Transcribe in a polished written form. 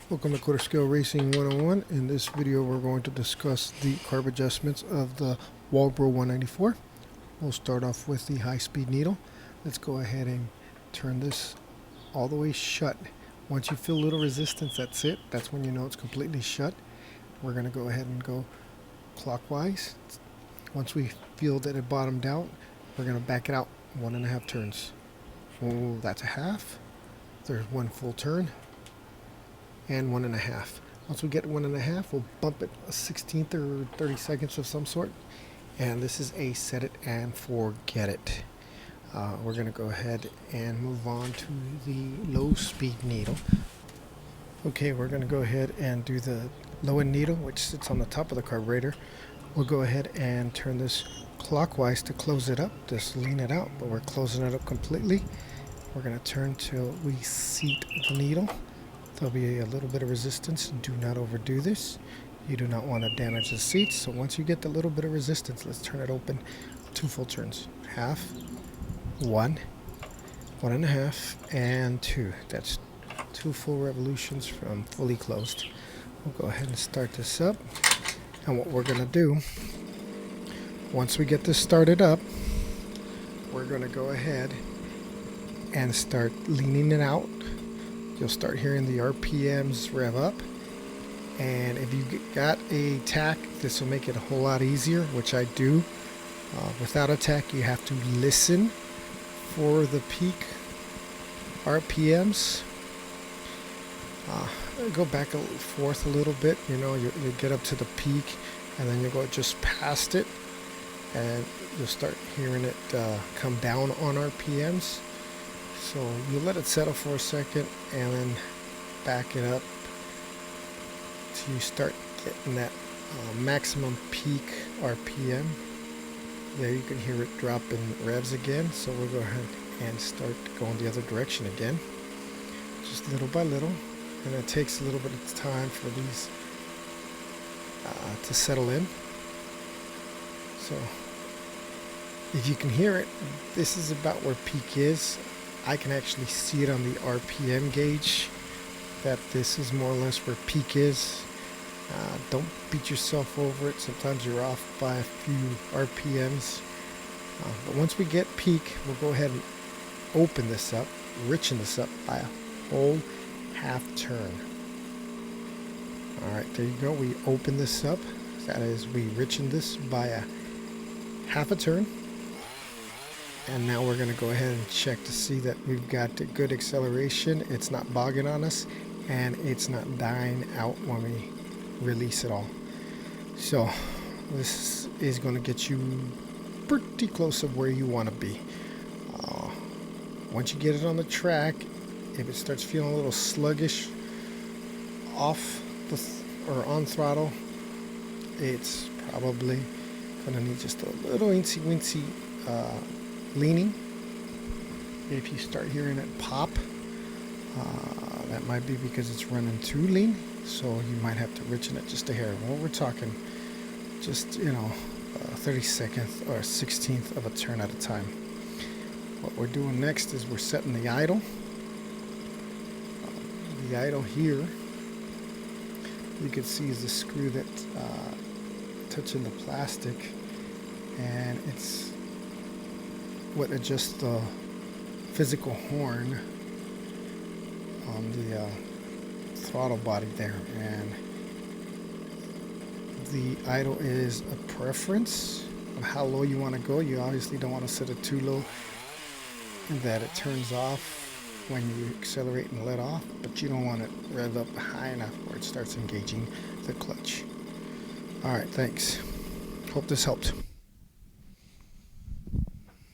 Welcome to Quarter Scale Racing 101. In this video we're going to discuss the carb adjustments of the Walbro 194. We'll start off with the high-speed needle. Let's go ahead and turn this all the way shut. Once you feel a little resistance, that's it. That's when you know it's completely shut. We're going to go ahead and go clockwise. Once we feel that it bottomed out, we're going to back it out 1.5 turns. Oh, that's a half. There's one full turn. And 1.5. Once we get 1.5, we'll bump it a 16th or 30 seconds of some sort. And this is a set it and forget it. We're going to go ahead and move on to the low speed needle. Okay, we're going to go ahead and do the low end needle, which sits on the top of the carburetor. We'll go ahead and turn this clockwise to close it up. Just lean it out, but we're closing it up completely. We're going to turn till we seat the needle. There'll be a little bit of resistance. Do not overdo this. You do not want to damage the seats. So once you get the little bit of resistance, let's turn it open 2 full turns. Half, 1, 1.5, and 2. That's 2 full revolutions from fully closed. We'll go ahead and start this up. And what we're going to do, once we get this started up, we're going to go ahead and start leaning it out. You'll start hearing the RPMs rev up, and if you got a tack, this will make it a whole lot easier, which I do. Without a tack, you have to listen for the peak RPMs. Go back and forth a little bit, you know, you get up to the peak, and then you'll go just past it, and you'll start hearing it come down on RPMs. So you let it settle for a second and then back it up till you start getting that maximum peak RPM. There you can hear it drop in revs again. So we'll go ahead and start going the other direction again, just little by little. And it takes a little bit of time for these to settle in. So if you can hear it, this is about where peak is. I can actually see it on the RPM gauge that this is more or less where peak is. Don't beat yourself over it. Sometimes you're off by a few RPMs. But once we get peak, we'll go ahead and open this up, richen this up by a whole half turn. Alright, there you go. We open this up. That is, we richen this by a half a turn. And now we're going to go ahead and check to see that we've got good acceleration. It's not bogging on us, and it's not dying out when we release it all. So this is going to get you pretty close of where you want to be. Once you get it on the track, if it starts feeling a little sluggish off or on throttle, it's probably going to need just a little weensy leaning. If you start hearing it pop, that might be because it's running too lean, so you might have to richen it just a hair. Well, we're talking just, you know, 32nd or 16th of a turn at a time. What we're doing next is we're setting the idle. The idle here, you can see, is the screw that touching the plastic, and it's what adjusts the physical horn on the throttle body there. And the idle is a preference of how low you want to go. You obviously don't want to set it too low that it turns off when you accelerate and let off, but you don't want it rev up high enough where it starts engaging the clutch. Alright, thanks. Hope this helped.